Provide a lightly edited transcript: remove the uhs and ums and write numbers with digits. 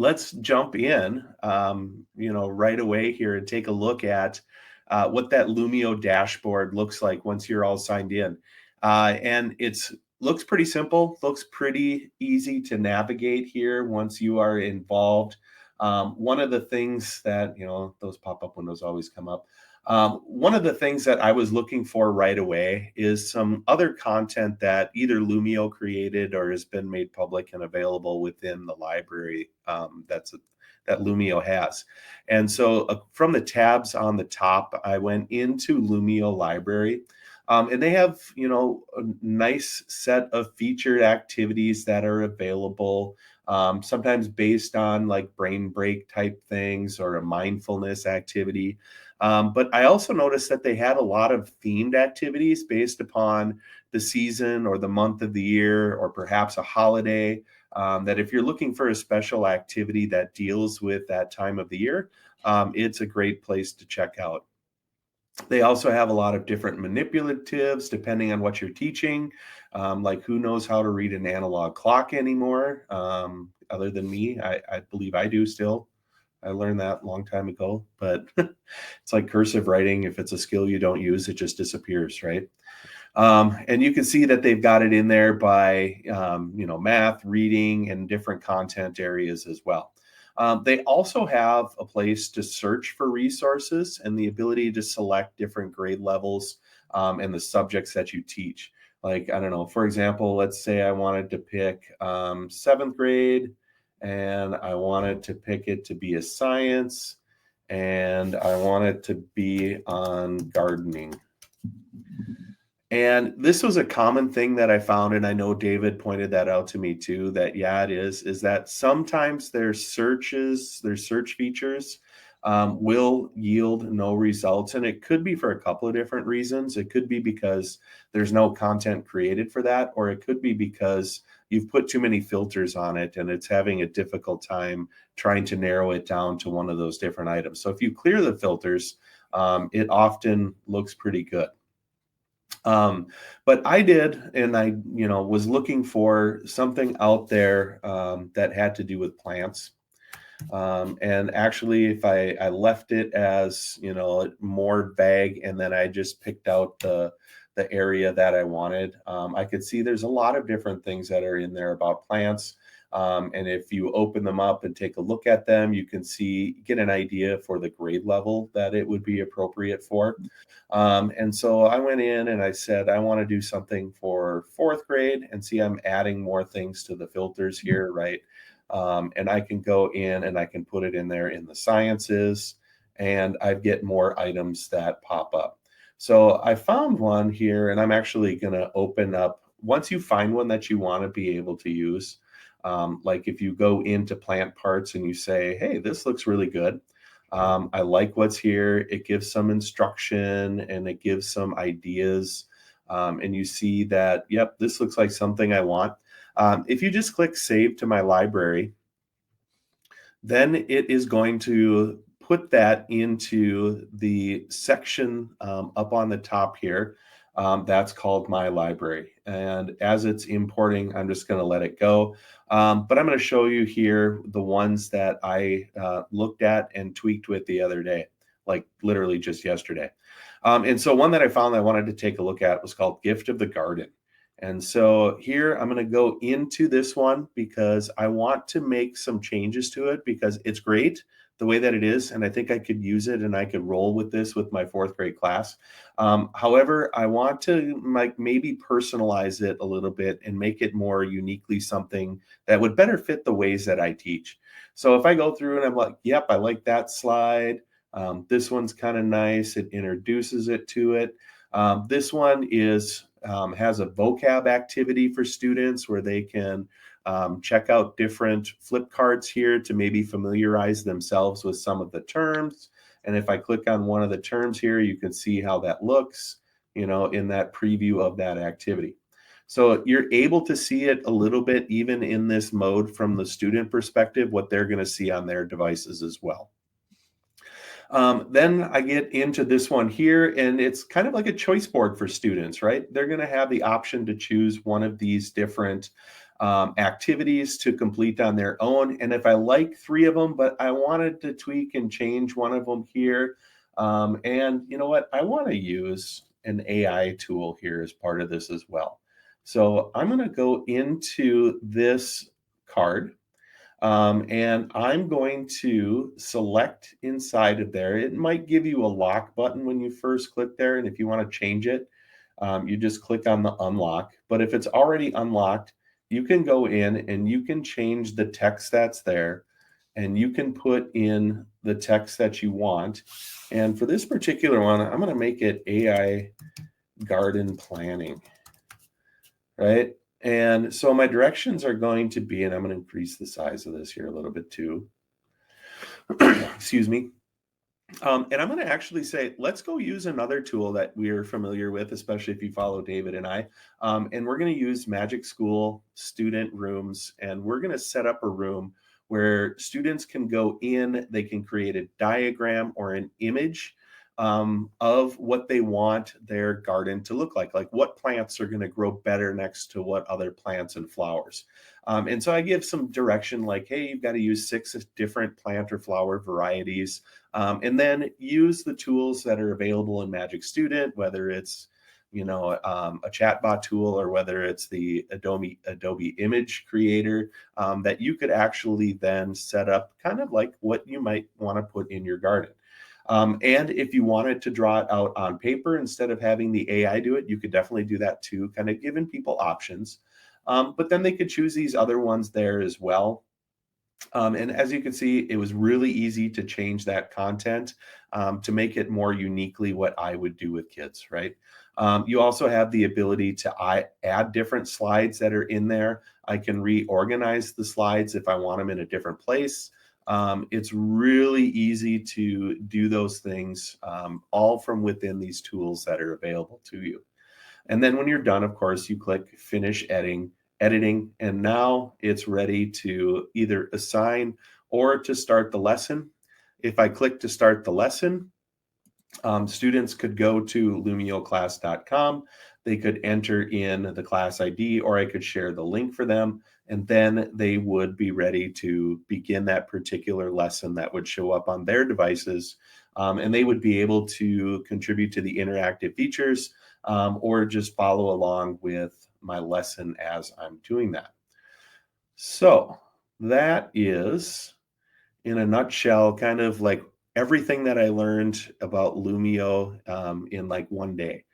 let's jump in, right away here and take a look at what that Lumio dashboard looks like once you're all signed in. And it's looks pretty simple, looks pretty easy to navigate here once you are involved. One of the things that, those pop-up windows always come up. One of the things that I was looking for right away is some other content that either Lumio created or has been made public and available within the library that Lumio has. And so from the tabs on the top, I went into Lumio Library. And they have, a nice set of featured activities that are available, sometimes based on like brain break type things or a mindfulness activity. But I also noticed that they had a lot of themed activities based upon the season or the month of the year, or perhaps a holiday, that if you're looking for a special activity that deals with that time of the year, it's a great place to check out. They also have a lot of different manipulatives depending on what you're teaching. Like who knows how to read an analog clock anymore, other than me. I believe I do still. I learned that a long time ago, but it's like cursive writing. If it's a skill you don't use, it just disappears, right? And you can see that they've got it in there by, math, reading, and different content areas as well. They also have a place to search for resources and the ability to select different grade levels and the subjects that you teach. Like, I don't know, for example, let's say I wanted to pick 7th grade, and I wanted to pick it to be a science, and I want it to be on gardening. And this was a common thing that I found, and I know David pointed that out to me too, that yeah, it is that sometimes their search features will yield no results. And it could be for a couple of different reasons. It could be because there's no content created for that, or it could be because you've put too many filters on it and it's having a difficult time trying to narrow it down to one of those different items. So if you clear the filters, it often looks pretty good. But I did, and I, was looking for something out there that had to do with plants. And actually, if I left it as, more vague, and then I just picked out the area that I wanted, I could see there's a lot of different things that are in there about plants. And if you open them up and take a look at them, you can get an idea for the grade level that it would be appropriate for. And so I went in and I said, I want to do something for 4th grade, and see, I'm adding more things to the filters here, right? And I can go in and I can put it in there in the sciences, and I get more items that pop up. So I found one here, and I'm actually going to open up. Once you find one that you want to be able to use, like if you go into plant parts and you say, hey, this looks really good. I like what's here. It gives some instruction and it gives some ideas. And you see that, yep, this looks like something I want. If you just click Save to My Library, then it is going to put that into the section up on the top here. That's called My Library. And as it's importing, I'm just going to let it go. But I'm going to show you here the ones that I looked at and tweaked with the other day, like literally just yesterday. And so one that I found that I wanted to take a look at was called Gift of the Garden. And so here I'm going to go into this one because I want to make some changes to it, because it's great the way that it is, and I think I could use it and I could roll with this with my 4th grade class. However, I want to maybe personalize it a little bit and make it more uniquely something that would better fit the ways that I teach. So if I go through and I'm like, yep, I like that slide. This one's kind of nice. It introduces it to it. This one has a vocab activity for students where they can check out different flip cards here to maybe familiarize themselves with some of the terms. And if I click on one of the terms here, you can see how that looks, in that preview of that activity. So you're able to see it a little bit even in this mode from the student perspective, what they're going to see on their devices as well. Then I get into this one here, and it's kind of like a choice board for students, right? They're going to have the option to choose one of these different activities to complete on their own. And if I like 3 of them, but I wanted to tweak and change one of them here, and you know what? I want to use an AI tool here as part of this as well. So I'm going to go into this card, and I'm going to select inside of there. It might give you a lock button when you first click there. And if you want to change it, you just click on the unlock. But if it's already unlocked, you can go in and you can change the text that's there, and you can put in the text that you want. And for this particular one, I'm going to make it AI garden planning, right? And so my directions are going to be, and I'm going to increase the size of this here a little bit too. Excuse me. And I'm going to actually say, let's go use another tool that we're familiar with, especially if you follow David and I. And we're going to use Magic School student rooms, and we're going to set up a room where students can go in, they can create a diagram or an image of what they want their garden to look like what plants are going to grow better next to what other plants and flowers. And so I give some direction like, hey, you've got to use 6 different plant or flower varieties, and then use the tools that are available in Magic Student, whether it's a chatbot tool or whether it's the Adobe Image Creator, that you could actually then set up kind of like what you might want to put in your garden. And if you wanted to draw it out on paper instead of having the AI do it, you could definitely do that too, kind of giving people options. But then they could choose these other ones there as well. And as you can see, it was really easy to change that content to make it more uniquely what I would do with kids, right? You also have the ability to add different slides that are in there. I can reorganize the slides if I want them in a different place. It's really easy to do those things, all from within these tools that are available to you. And then when you're done, of course, you click Finish Editing, and now it's ready to either assign or to start the lesson. If I click to start the lesson, students could go to lumioclass.com. They could enter in the class ID, or I could share the link for them, and then they would be ready to begin that particular lesson that would show up on their devices, and they would be able to contribute to the interactive features, or just follow along with my lesson as I'm doing that. So that is, in a nutshell, kind of like everything that I learned about Lumio in like one day.